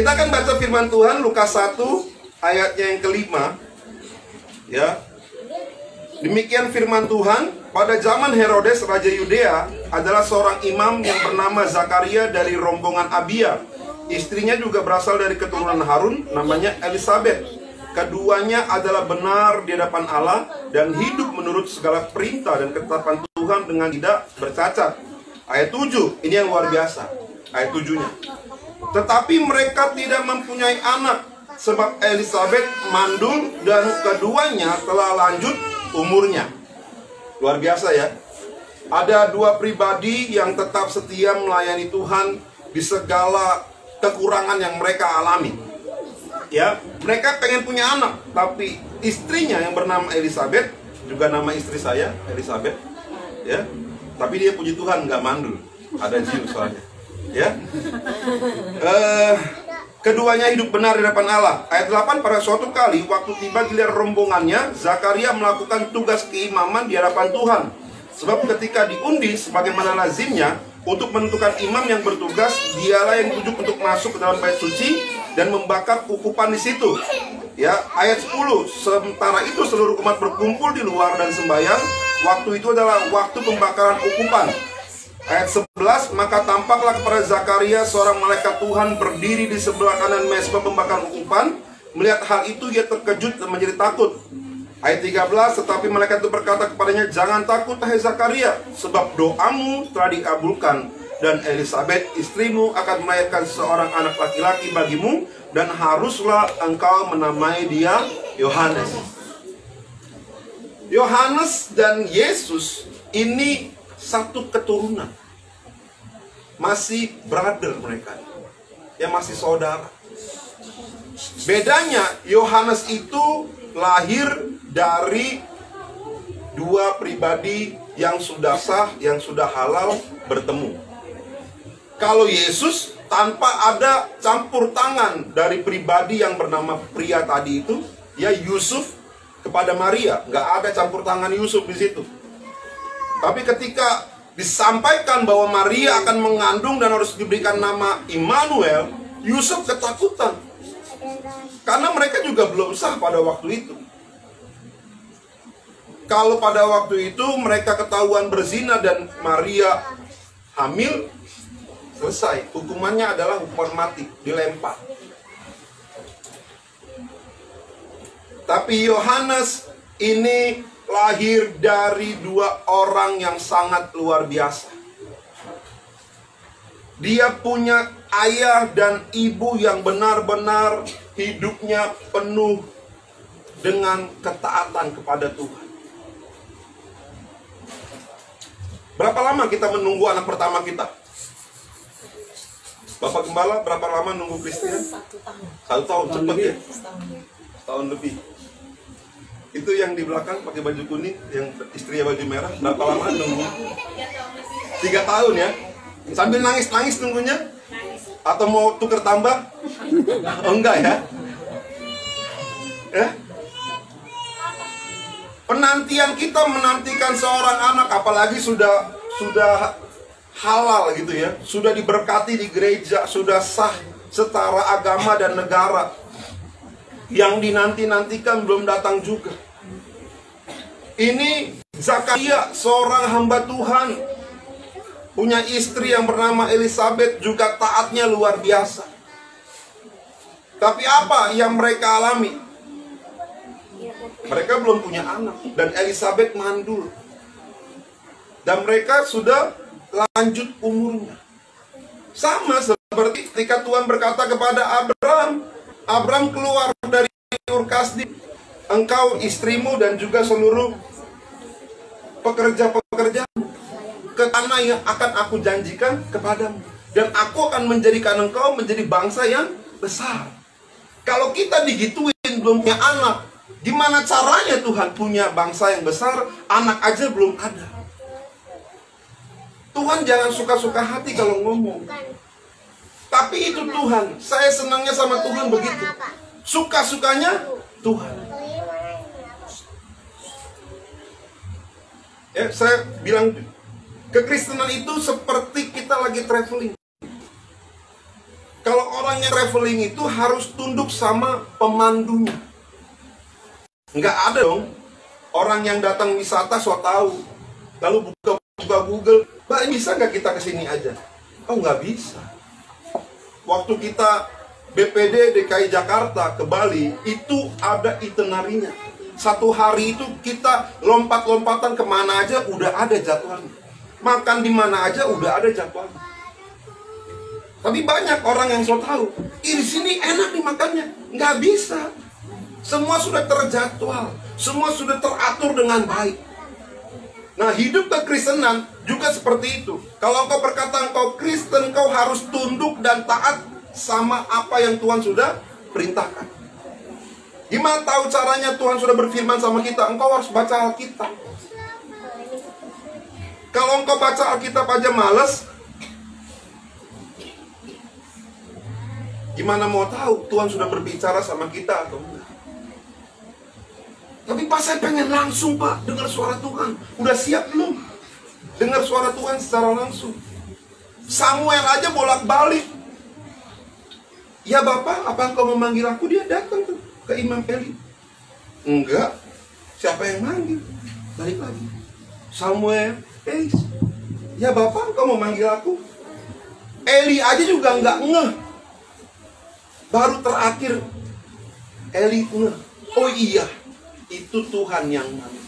Kita akan baca firman Tuhan Lukas 1 ayatnya yang kelima. Ya. Demikian firman Tuhan, pada zaman Herodes Raja Yudea adalah seorang imam yang bernama Zakaria dari rombongan Abia. Istrinya juga berasal dari keturunan Harun, namanya Elisabet. Keduanya adalah benar di hadapan Allah dan hidup menurut segala perintah dan ketetapan Tuhan dengan tidak bercacat. Ayat 7, ini yang luar biasa. Ayat 7-nya. Tetapi mereka tidak mempunyai anak, sebab Elisabet mandul dan keduanya telah lanjut umurnya. Luar biasa ya. Ada dua pribadi yang tetap setia melayani Tuhan di segala kekurangan yang mereka alami. Ya, mereka pengen punya anak, tapi istrinya yang bernama Elisabet, juga nama istri saya Elisabet, ya. Tapi dia puji Tuhan nggak mandul, ada jiu soalnya. Ya. Keduanya hidup benar di hadapan Allah. Ayat 8, pada suatu kali waktu tiba giliran rombongannya, Zakaria melakukan tugas keimaman di hadapan Tuhan. Sebab ketika diundi sebagaimana lazimnya untuk menentukan imam yang bertugas, dialah yang ditunjuk untuk masuk ke dalam bait suci dan membakar ukupan di situ. Ya, ayat 10, sementara itu seluruh umat berkumpul di luar dan sembahyang. Waktu itu adalah waktu pembakaran ukupan. Ayat 11, maka tampaklah kepada Zakaria seorang malaikat Tuhan berdiri di sebelah kanan mezbah pembakaran ukupan. Melihat hal itu ia terkejut dan menjadi takut. Ayat 13, tetapi malaikat itu berkata kepadanya, jangan takut hai Zakaria, sebab doamu telah dikabulkan, dan Elisabet istrimu akan melahirkan seorang anak laki-laki bagimu, dan haruslah engkau menamai dia Yohanes. Yohanes dan Yesus ini satu keturunan, masih brother mereka, ya masih saudara. Bedanya Yohanes itu lahir dari dua pribadi yang sudah sah, yang sudah halal bertemu. Kalau Yesus tanpa ada campur tangan dari pribadi yang bernama pria tadi itu, ya Yusuf kepada Maria, nggak ada campur tangan Yusuf di situ. Tapi ketika disampaikan bahwa Maria akan mengandung dan harus diberikan nama Immanuel, Yusuf ketakutan. Karena mereka juga belum sah pada waktu itu. Kalau pada waktu itu mereka ketahuan berzina dan Maria hamil, selesai. Hukumannya adalah hukuman mati, dilempar. Tapi Yohanes ini lahir dari dua orang yang sangat luar biasa. Dia punya ayah dan ibu yang benar-benar hidupnya penuh dengan ketaatan kepada Tuhan. Berapa lama kita menunggu anak pertama kita? Bapak Gembala, berapa lama nunggu Christian? 1 tahun, cepet ya? Setahun lebih. Itu yang di belakang pakai baju kuning, yang istrinya baju merah, berapa lama nunggu? 3 tahun ya? Sambil nangis-nangis nunggunya? Atau mau tuker tambah? Oh enggak ya? Penantian kita menantikan seorang anak, apalagi sudah halal gitu ya, sudah diberkati di gereja, sudah sah setara agama dan negara. Yang dinanti-nantikan belum datang juga. Ini Zakaria, seorang hamba Tuhan, punya istri yang bernama Elisabet, juga taatnya luar biasa. Tapi apa yang mereka alami? Mereka belum punya anak, dan Elisabet mandul. Dan mereka sudah lanjut umurnya. Sama seperti ketika Tuhan berkata kepada Abraham, Abraham keluar dari Ur Kasdim, engkau, istrimu, dan juga seluruh pekerja-pekerja ke tanah yang akan aku janjikan kepadamu, dan aku akan menjadikan engkau menjadi bangsa yang besar. Kalau kita digituin belum punya anak, gimana caranya Tuhan punya bangsa yang besar, anak aja belum ada. Tuhan jangan suka-suka hati kalau ngomong. Tapi itu Tuhan. Saya senangnya sama Tuhan begitu. Suka-sukanya Tuhan. Ya, saya bilang kekristenan itu seperti kita lagi traveling. Kalau orang yang traveling itu harus tunduk sama pemandunya. Nggak ada dong orang yang datang wisata so tahu, lalu buka Google, Mbak bisa nggak kita kesini aja? Oh nggak bisa. Waktu kita BPD DKI Jakarta ke Bali, itu ada itinerarinya. Satu hari itu kita lompat-lompatan kemana aja udah ada jadwalnya. Makan di mana aja udah ada jadwalnya. Tapi banyak orang yang so tahu, di sini enak nih makannya. Nggak bisa. Semua sudah terjadwal, semua sudah teratur dengan baik. Nah, hidup kekristenan juga seperti itu. Kalau engkau berkata engkau Kristen, engkau harus tunduk dan taat sama apa yang Tuhan sudah perintahkan. Gimana tahu caranya Tuhan sudah berfirman sama kita? Engkau harus baca Alkitab. Kalau engkau baca Alkitab aja males, gimana mau tahu Tuhan sudah berbicara sama kita atau enggak? Tapi pas saya pengen langsung Pak, dengar suara Tuhan. Udah siap belum? Dengar suara Tuhan secara langsung. Samuel aja bolak-balik. Ya Bapak, apa engkau memanggil aku? Dia datang tuh ke Imam Eli. Enggak. Siapa yang manggil? Balik lagi. Samuel, ya Bapak, engkau memanggil aku? Eli aja juga enggak ngeh. Baru terakhir Eli ngeh. Oh iya, itu Tuhan yang manggil.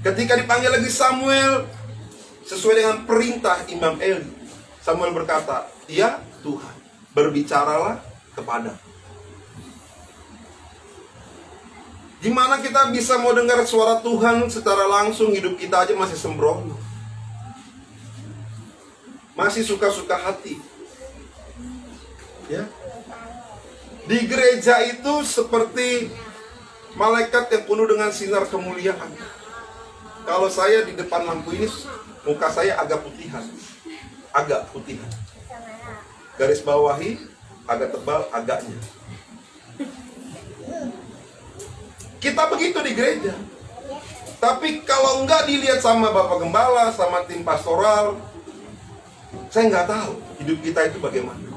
Ketika dipanggil lagi Samuel, sesuai dengan perintah Imam Eli, Samuel berkata, ya Tuhan, berbicaralah kepada. Gimana kita bisa mau dengar suara Tuhan secara langsung? Hidup kita aja masih sembrono, masih suka-suka hati. Ya, di gereja itu seperti malaikat yang penuh dengan sinar kemuliaan. Kalau saya di depan lampu ini, muka saya agak putihan. Garis bawahi, agak tebal, agaknya. Kita begitu di gereja. Tapi kalau enggak dilihat sama Bapak Gembala, sama tim pastoral, saya nggak tahu hidup kita itu bagaimana.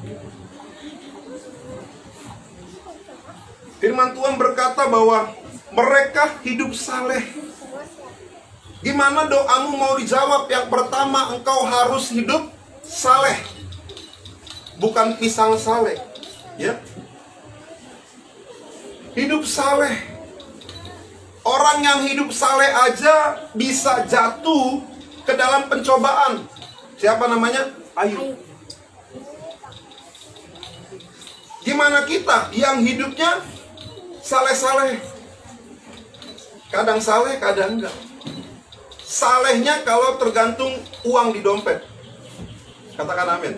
Firman Tuhan berkata bahwa mereka hidup saleh. Gimana doamu mau dijawab? Yang pertama, engkau harus hidup saleh, bukan pisang saleh. Ya, hidup saleh. Orang yang hidup saleh aja bisa jatuh ke dalam pencobaan. Siapa namanya? Ayub. Gimana kita yang hidupnya saleh-saleh? Kadang saleh, kadang enggak. Salehnya kalau tergantung uang di dompet. Katakan amin.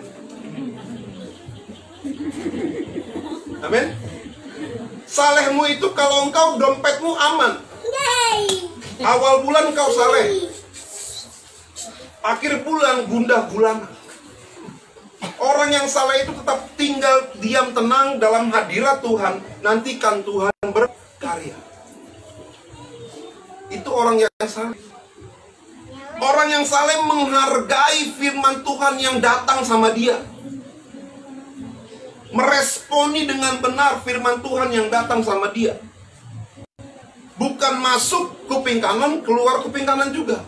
Amin. Salehmu itu kalau engkau dompetmu aman. Awal bulan engkau saleh, akhir bulan gundah gulana. Orang yang saleh itu tetap tinggal diam tenang dalam hadirat Tuhan. Nantikan Tuhan berkarya. Itu orang yang saleh. Orang yang saleh menghargai firman Tuhan yang datang sama dia, meresponi dengan benar firman Tuhan yang datang sama dia. Bukan masuk kuping kanan, keluar kuping kanan juga.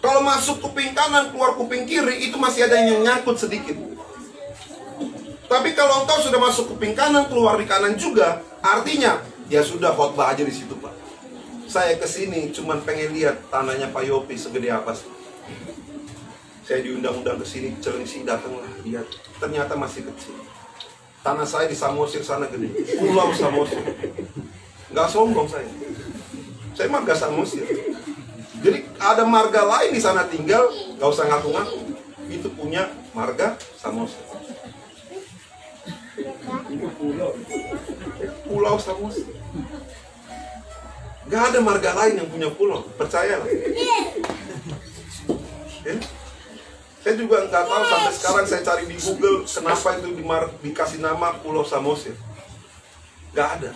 Kalau masuk kuping kanan, keluar kuping kiri, itu masih ada yang nyangkut sedikit. Tapi kalau engkau sudah masuk kuping kanan, keluar di kanan juga, artinya ya sudah, khotbah aja di situ, Pak. Saya kesini cuman pengen lihat tanahnya Pak Yopi segede apa sih. Saya diundang-undang kesini, Celengsi, datanglah lihat. Ternyata masih kecil. Tanah saya di Samosir sana gede, Pulau Samosir. Nggak sombong saya. Saya mah gak Samosir. Jadi ada marga lain di sana tinggal, nggak usah ngaku-ngaku. Itu punya marga Samosir. Pulau Samosir. Gak ada marga lain yang punya pulau, percayalah. Ya? Saya juga nggak tahu sampai sekarang, saya cari di Google kenapa itu dikasih nama Pulau Samosir. Gak ada.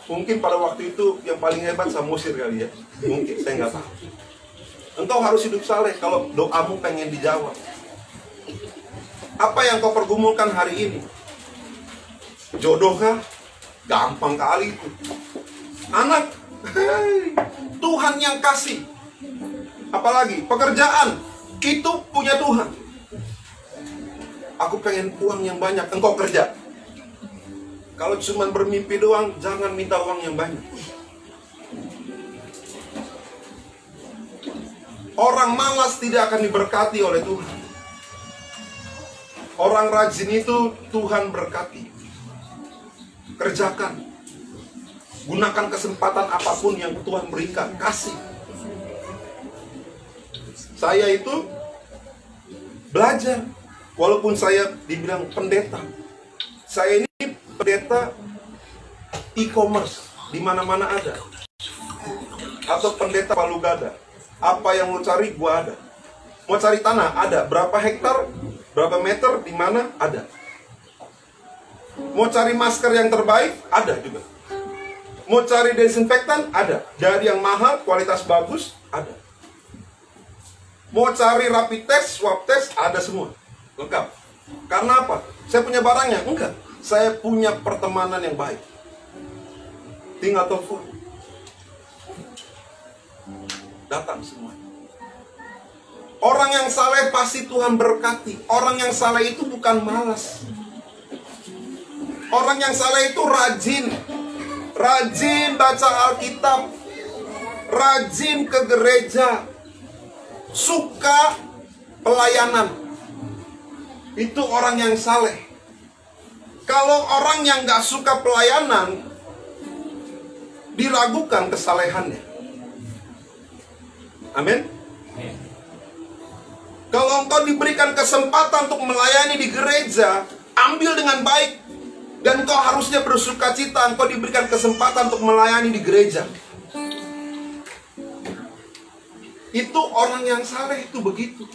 Mungkin pada waktu itu yang paling hebat Samosir kali ya. Mungkin, saya nggak tahu. Engkau harus hidup saleh kalau doamu pengen dijawab. Apa yang kau pergumulkan hari ini? Jodoh kah? Gampang kali itu. Anak, Tuhan yang kasih. Apalagi pekerjaan, itu punya Tuhan. Aku pengen uang yang banyak, engkau kerja. Kalau cuma bermimpi doang, jangan minta uang yang banyak. Orang malas tidak akan diberkati oleh Tuhan. Orang rajin itu Tuhan berkati. Kerjakan. Gunakan kesempatan apapun yang Tuhan berikan. Kasih. Saya itu belajar. Walaupun saya dibilang pendeta. Saya ini pendeta e-commerce. Di mana-mana ada. Atau pendeta palu gada. Apa yang mau cari, gua ada. Mau cari tanah, ada. Berapa hektar, berapa meter, di mana, ada. Mau cari masker yang terbaik, ada juga. Mau cari desinfektan, ada. Dari yang mahal, kualitas bagus, ada. Mau cari rapid test, swab test, ada semua. Lengkap. Karena apa? Saya punya barangnya? Enggak. Saya punya pertemanan yang baik. Tinggal telepon. Datang semua. Orang yang saleh pasti Tuhan berkati. Orang yang saleh itu bukan malas. Orang yang saleh itu rajin. Rajin baca Alkitab. Rajin ke gereja. Suka pelayanan. Itu orang yang saleh. Kalau orang yang gak suka pelayanan, diragukan kesalehannya. Amin. Kalau engkau diberikan kesempatan untuk melayani di gereja, ambil dengan baik. Dan engkau harusnya bersuka cita, engkau diberikan kesempatan untuk melayani di gereja. Itu orang yang saleh itu begitu.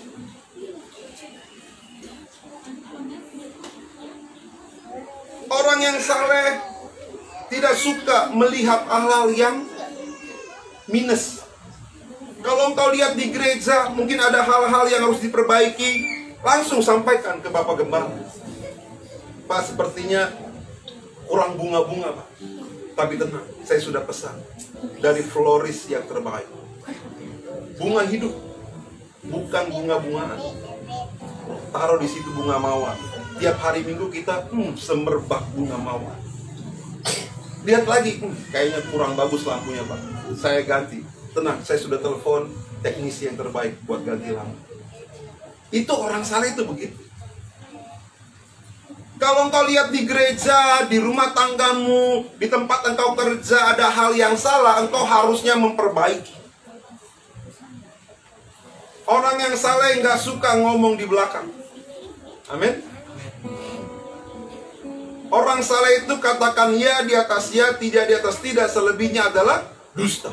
Orang yang saleh tidak suka melihat hal-hal yang minus. Kalau engkau lihat di gereja, mungkin ada hal-hal yang harus diperbaiki, langsung sampaikan ke Bapak Gembala. Pak, sepertinya kurang bunga-bunga, Pak. Tapi tenang, saya sudah pesan dari floris yang terbaik. Bunga hidup, bukan bunga-bungaan. Taruh di situ bunga mawar. Tiap hari Minggu kita semerbak bunga mawar. Lihat lagi, kayaknya kurang bagus lampunya, Pak. Saya ganti. Tenang, saya sudah telepon teknisi yang terbaik buat ganti lampu. Itu orang saleh itu begitu. Kalau engkau lihat di gereja, di rumah tanggamu, di tempat engkau kerja ada hal yang salah, engkau harusnya memperbaiki. Orang yang saleh nggak suka ngomong di belakang. Amin. Orang saleh itu katakan ya di atas ya, tidak di atas tidak, selebihnya adalah dusta.